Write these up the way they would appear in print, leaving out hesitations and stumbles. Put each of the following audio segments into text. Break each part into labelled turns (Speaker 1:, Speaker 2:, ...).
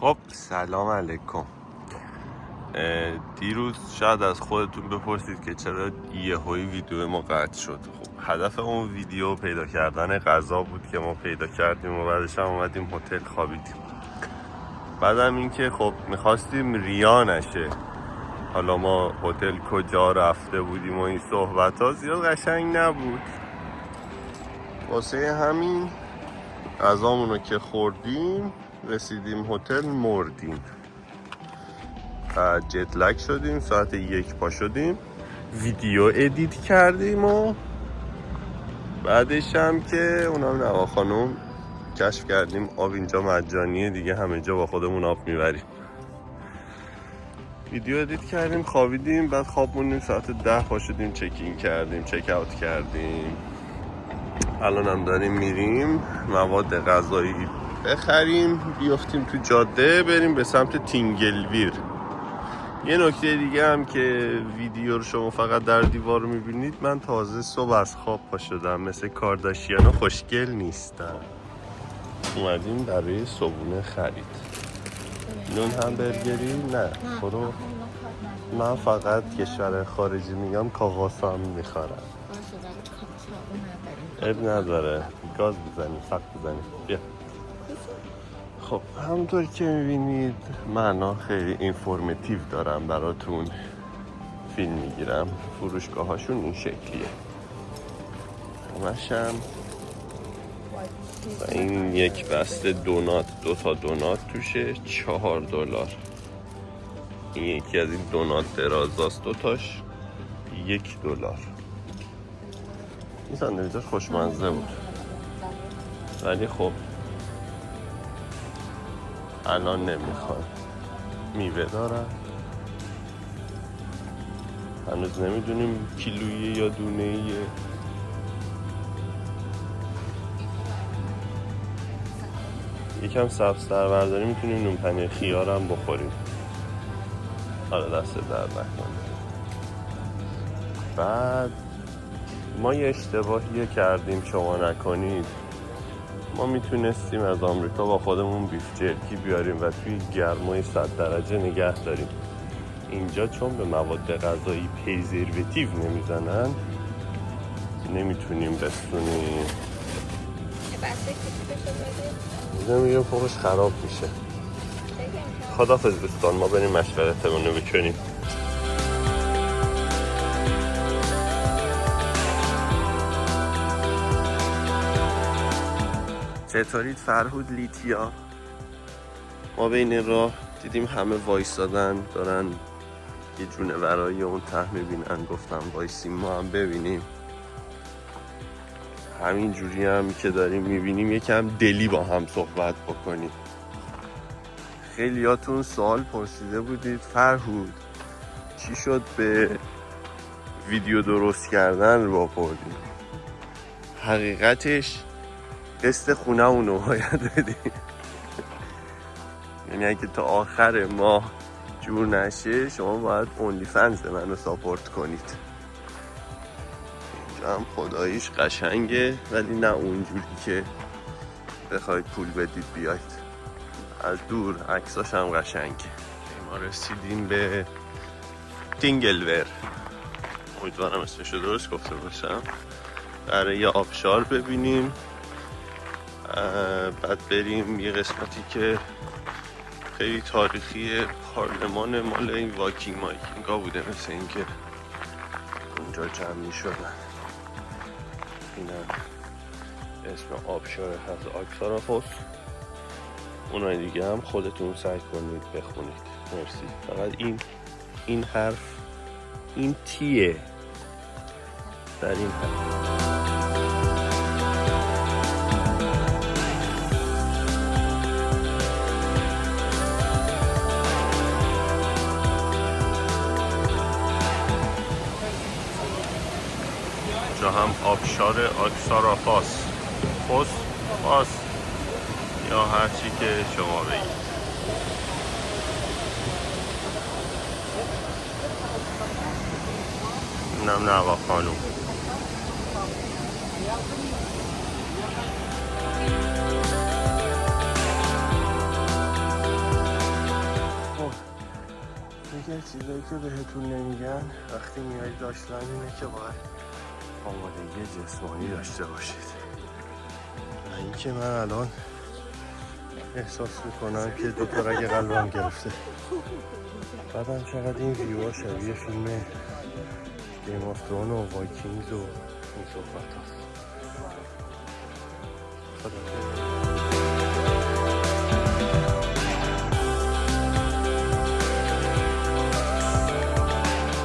Speaker 1: خب سلام علیکم. دیروز شاید از خودتون بپرسید که چرا یهویی ویدیو ما قطع شد. خب هدف اون ویدیو پیدا کردن غذا بود که ما پیدا کردیم و بعدش هم اومدیم هتل خوابیدیم. بعدم این که خب میخواستیم ریا نشه، حالا ما هتل کجا رفته بودیم و این صحبت ها زیاد قشنگ نبود. واسه همین غذامونو که خوردیم رسیدیم هتل مردیم. جت لگ شدیم، ساعت 1 پا شدیم، ویدیو ادیت کردیم و بعدش هم که اونم نوا خانم کشف کردیم آب اینجا مجانیه دیگه، همه جا با خودمون آب میبریم. ویدیو ادیت کردیم، خوابیدیم، بعد خواب موندیم، ساعت 10 پا شدیم، چک این کردیم، چک اوت کردیم. الان هم داریم میریم مواد غذایی بخریم، بیافتیم تو جاده بریم به سمت تینگلویر. یه نکته دیگه هم که ویدیو رو شما فقط در دیوار رو میبینید، من تازه صبح از خواب پا شدم، مثل کارداشیانا خوشگل نیستم. اومدیم برای صبحونه خرید. نون همبرگری؟ نه برو. من فقط کشور خارجی میگم کاغاسام میخورم. اب نداره، گاز بزنیم، فقط بزنیم. بیا. خب همونطور که میبینید من خیلی اینفورماتیو دارم براتون فیلم میگیرم. فروشگاه هاشون این شکلیه همشم. و این یک بسته دونات، 2 تا دونات توشه، $4. این یکی از این دونات درازاست، 2 تاش $1. این ساندویچاش خوشمزه بود، ولی خب الان نمیخواد. میوه دارن، هنوز نمیدونیم کیلویه یا دونه‌ایه. یکم سبزتر برداریم میتونیم نون پنیر خیار هم بخوریم. حالا دست درد نکنه. بعد ما یه اشتباهی کردیم، شما نکنید. ما میتونستیم از آمریکا با خودمون بیف جرکی بیاریم و توی گرمای 100 درجه نگه داریم. اینجا چون به مواد غذایی پریزرواتیو نمیزنن نمیتونیم بستونیم. نمیگه فوقش خراب میشه. خداحافظ دوستان، ما بریم مشورتمون رو بکنیم. چطورید فرهود لیتیا؟ ما بین راه دیدیم همه وایسادن دارن یه جونه ورای اون ته میبینن، گفتم وایسیم ما هم ببینیم. همین جوری هم که داریم میبینیم یکم دلی با هم صحبت بکنیم. خیلیاتون سوال پرسیده بودید فرهود چی شد به ویدیو درست کردن رو بردیم. حقیقتش قسط خونه اونو باید بدیم. یعنی اگه تا آخر ماه جور نشه شما باید اونلی فنز منو ساپورت کنید. اینجا هم خداییش قشنگه، ولی نه اونجوری که بخواید پول بدید بیاید. از دور عکساش هم قشنگه. ما رسیدیم به تینگلویر، امیدوارم اسمشو درست گفته باشم. برای یه آبشار ببینیم، بعد بریم یه قسمتی که خیلی تاریخی، پارلمان مال این واکینگ مایکینگا بوده، مثل این که اونجا جمع می شدن. اینم اسم آبشار از آکساراپوس. اونای دیگه هم خودتون سعی کنید بخونید. مرسی. فقط این حرف، این تیه در این حرف. جا هم آبشار آکساراپاس، پاس یا هر چی که شما بگید. اینم نوا خانوم. دیگه چیزایی که بهتون نمیگن وقتی میایید داشتن اینه که باید آمادگی جسمانی داشته باشید. و اینکه من الان احساس میکنم که 2 تا رگ قلبم گرفته. بعدم چقدر این ویوها شبیه فیلم گیم آف ترون و وایکینگز و این صحبت هست.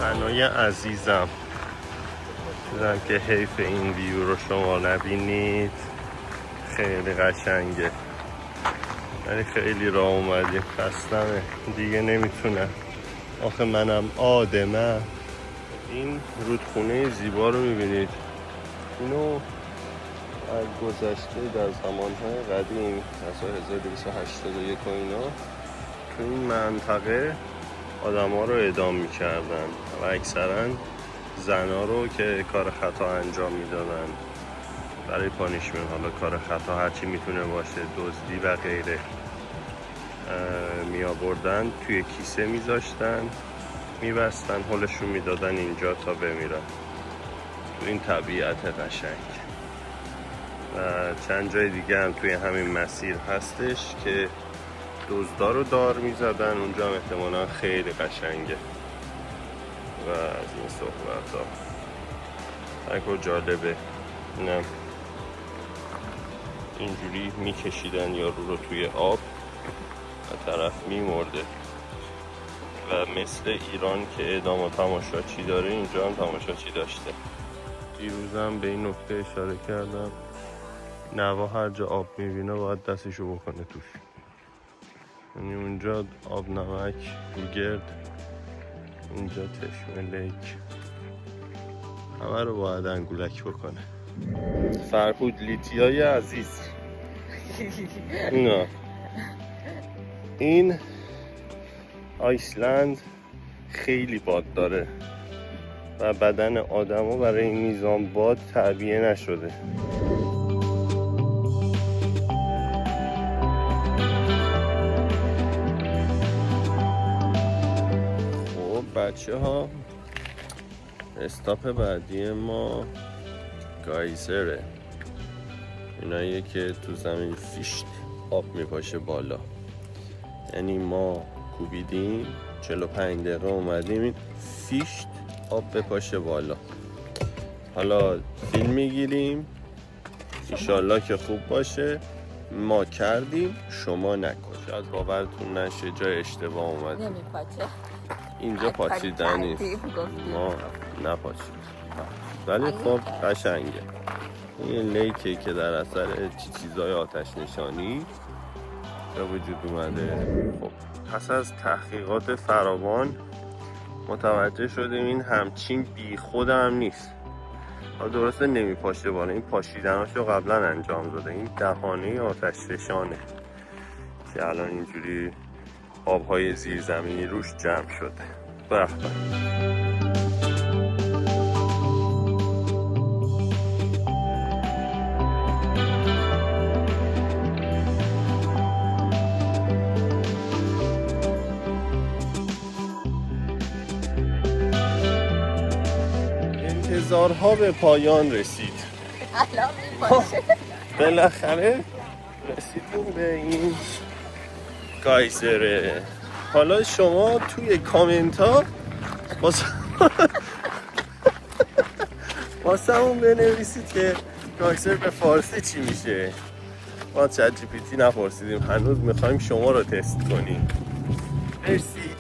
Speaker 1: بنای عزیزم دیدم که حیف این ویو رو شما نبینید، خیلی قشنگه ولی خیلی راه اومدیم، خستمه دیگه نمیتونم، آخه منم آدمم. این رودخونه زیبا رو میبینید، اینو از گذشته در زمانهای قدیم از 1281 و اینا تو این منطقه آدم ها رو اعدام میکردن و اکثرا زنا رو که کار خطا انجام میدادن برای پانیشمنت، حالا کار خطا هرچی میتونه باشه، دزدی و غیره، می آوردن توی کیسه میذاشتن، میبستن، حلشون میدادن اینجا تا بمیرن تو این طبیعت قشنگ. و چند جای دیگه هم توی همین مسیر هستش که دزدا رو دار میزدن، اونجا هم احتمالا خیلی قشنگه و از این صحبت ها تنکو جالبه. اینم اینجوری میکشیدن یارو رو توی آب و طرف میمرده و مثل ایران که اعدام و تماشاچی داره اینجا هم تماشاچی داشته. دیروزم به این نکته اشاره کردم، نوا هر جا آب میبینه باید دستشو بکنه توش، یعنی اونجا آب نمک گرد، اینجا چشمه لیک، همه رو باید انگولک بکنه. فرهود لیتیای عزیز نه این آیسلند خیلی باد داره و بدن آدمو برای این میزان باد تعبیه نشده. خب بچه ها، استاپ بعدی ما گایزره، ایناییه که تو زمین فیشت آب میپاشه بالا، یعنی ما کوبیدیم 45 دقیقه اومدیم این فیشت آب بپاشه بالا. حالا فیلم میگیریم انشالله که خوب باشه، ما کردیم شما نکن، شاید باورتون نشه جای اشتباه اومدیم،
Speaker 2: نمیپاچه
Speaker 1: اینجا پاچیدن نیست، ما نپاچید ولی خب قشنگه. این لیکی که در اثر چیزای آتش نشانی به وجود اومده. خب پس از تحقیقات فراوان متوجه شدیم این همچین بی خود هم نیست. درسته نمیپاشه بالا، این پاشیدناشو قبلا انجام داده، این دهانه آتش فشانه که الان اینجوری آبهای زیرزمینی روش جمع شده. به انتظارها به پایان رسید.
Speaker 2: الان میپاشه.
Speaker 1: بالاخره رسیدیم به این گایزره. حالا شما توی کامنت ها واسمون بنویسید که گایزر به فارسی چی میشه. ما چت جی پی تی نپرسیدیم هنوز، میخوایم شما رو تست کنیم. مرسی.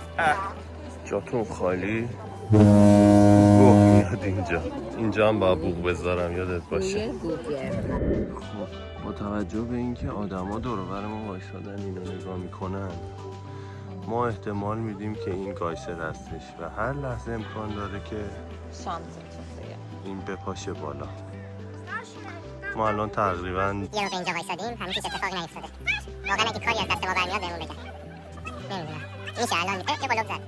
Speaker 1: جاتون خالی. بوق میاد اینجا هم با بوق بذارم یادت باشه. خب با توجه به اینکه آدما دور و بر ما وایسادن اینو نگاه میکنن، ما احتمال میدیم که این گایسر هستش و هر لحظه امکان داره که این بپاشه بالا. ما الان تقریبا
Speaker 3: یه رو به اینجا وایسادیم، هنوز هیچ اتفاقی نیفتاده. واقعا اگه کاری از دست ما برمیاد بهمون بگن. نمیدونم میشه الان یه بلوک زد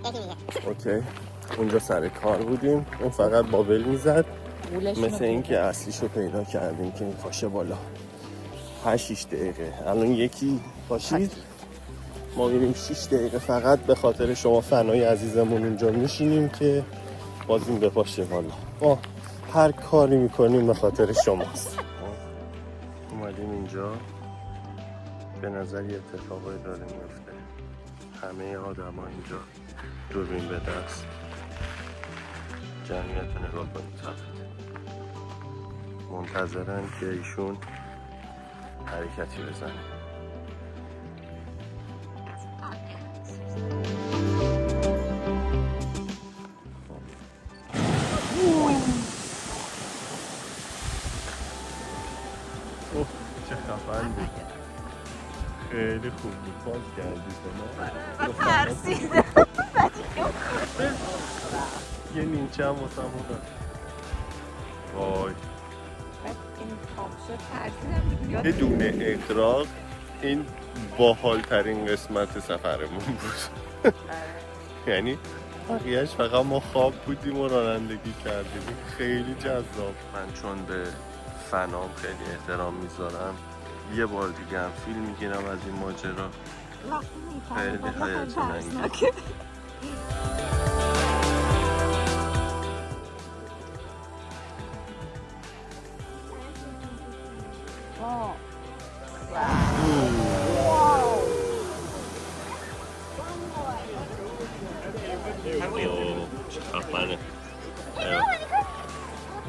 Speaker 3: یکی دیگه.
Speaker 1: اوکی اونجا سر کار بودیم، اون فقط بابل میزد، مثل اینکه اصلیشو پیدا کردیم که این پاشه بالا. 8 دقیقه الان یکی پاشید ما میریم 6 دقیقه فقط به خاطر شما فنای عزیزمون اونجا میشینیم که بازیم بپاشه والا. ما هر کاری میکنیم به خاطر شماست. اومدیم اینجا به نظر یه اتفاقی داره میفته. همه آدم ها اینجا دوربین به دست جمعیت رو نگاه کنید فقط منتظرن که ایشون حرکتی بزنه. اوه چه خفن بود. خیلی خوب بود. پاس کردی شما.
Speaker 2: ترسیدم.
Speaker 1: یه نیمچه هم واسه همون داد. وای
Speaker 2: این پاپ شد ترسیدم.
Speaker 1: بدون اغراق این باحال ترین قسمت سفرمون بود. یعنی بقیهش فقط ما خواب بودیم و رانندگی کردیم. خیلی جذاب. من چون به فنام خیلی احترام میذارم یه بار دیگه هم فیلم میگیرم از این ماجرا. خیلی هیجان انگیز. چه خفنه.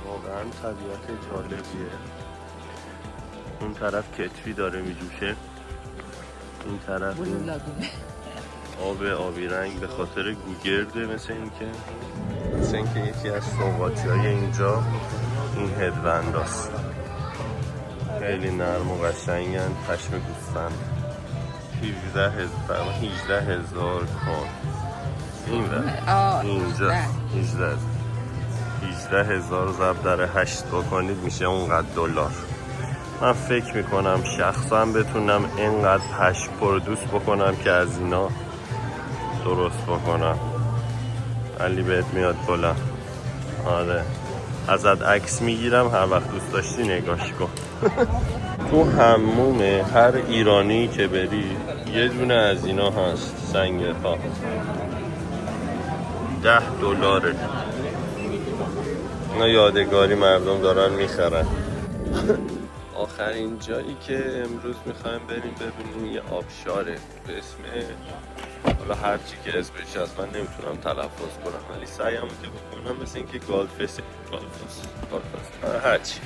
Speaker 1: واقعا طبیعت جالبیه. اون طرف کتری داره میجوشه، این طرف این آبی رنگ به خاطر گوگرده. مثل اینکه یکی از سوغاتی اینجا این هدبند هست. خیلی نرم و قشنگن. پشم گوسفند 18,000 کان. این اینجا 18,000 ضرب در 8 بکنید میشه اونقدر دلار. من فکر میکنم شخصا بتونم اینقدر پشم پردوس بکنم که از اینا درست بکنم. علی بهت میاد کلا. آره ازت عکس میگیرم، هر وقت دوست داشتی نگاش کن. تو حموم هر ایرانی که بری یه دونه از اینا هست. سنگ پا $10. اینا یادگاری مردم دارن میخرن. آخرین جایی که امروز میخوایم بریم ببینیم یه آبشاره به اسم، حالا هرچی که اسمش هست من نمیتونم تلفظ کنم ولی سعیم که بکنم مثل اینکه گالفس هرچی.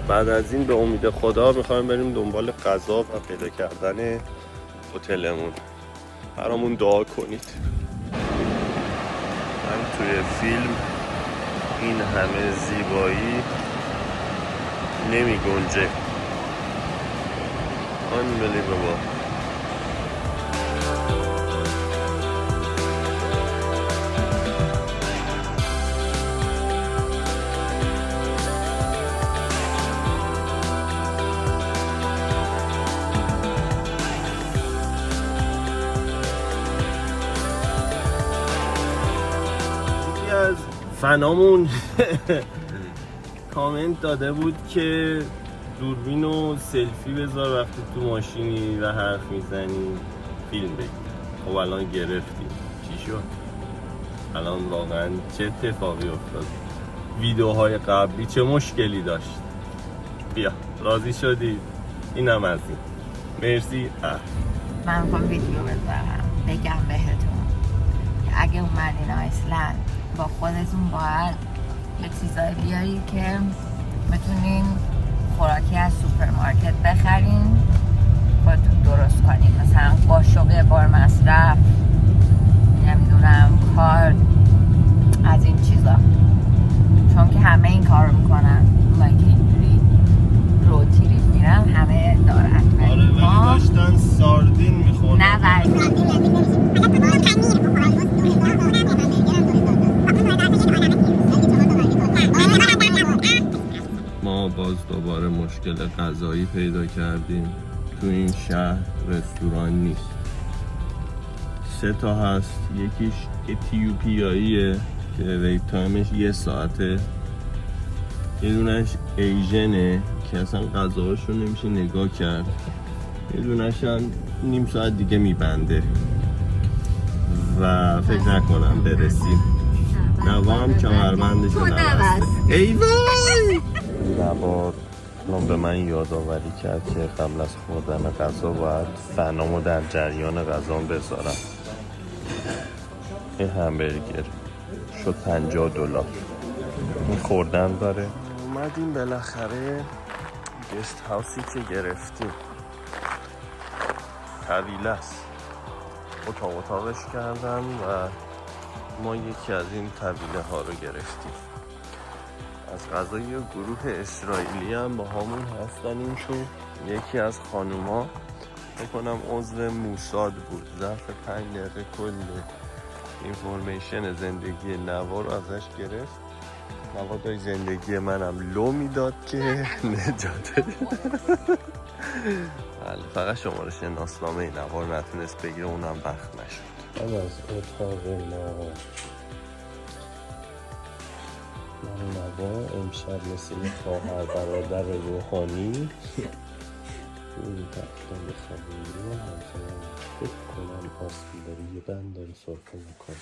Speaker 1: بعد از این به امید خدا میخوایم بریم دنبال غذا و پیدا کردن هتلمون. برامون دعا کنید. من توی فیلم این همه زیبایی نمی گنجه. Unbelievable. از فنامون کامنت داده بود که دوربین و سلفی بذار وقتی تو ماشینی و حرف میزنی فیلم بگیر. خب الان گرفتیم. چی شد؟ الان واقعا چه اتفاقی افتاد؟ ویدیوهای قبلی چه مشکلی داشت؟ بیا راضی شدید؟ اینم از این. مرسی.
Speaker 2: من میخوام ویدیو بذارم بگم بهتون که اگه اومدین آیسلند با خودتون باید یه چیزایی بیارید که بتونین خوراکی از سوپرمارکت بخرین خودتون درست کنین. مثلا قاشق بار مصرف، نمیدونم کارد، از این چیزا. چون که همه این کار رو میکنن. اونایی که اینجوری روتیری میرن همه دارن.
Speaker 1: آره ولی داشتن ساردین میخورن.
Speaker 2: نه ولی
Speaker 1: ما باز دوباره مشکل غذایی پیدا کردیم. تو این شهر رستوران نیست. 3 تا هست. یکیش اتیوپیاییه که ویت تایمش 1 ساعته. یه دونش ایژنه که اصلا غذاهاشو نمیشه نگاه کرد. یه دونشان نیم ساعت دیگه میبنده و فکر نکنم برسیم. نوا هم کمربندشو نبسته. ای وای! نوا به من یادآوری کرد که قبل از خوردن غذا باید فنامو در جریان غذا بذارم. این همبرگر شد $50. این خوردن داره. اومدیم بالاخره گست هاوسی که گرفتیم طویله است. اتاقش کردن و ما یکی از این طویله ها رو گرفتیم. از غذای گروه اسرائیلی هم با همون هستن. اینشون یکی از خانوما بکنم عضو موساد بود. ظرف 5 دقیقه کل اینفورمیشن زندگی نوا رو ازش گرفت. نوا دای زندگی منم لو میداد که نجاته. بله فقط شماره شناسنامه نوا رو نتونست بگیره، اونم وقت نشد. از اتاق نوا امشب مثل خواهر برادر روحانی این تختم بخوابیم رو همسایه فکر کنم آسیباری یه بند داره سرخه میکنه.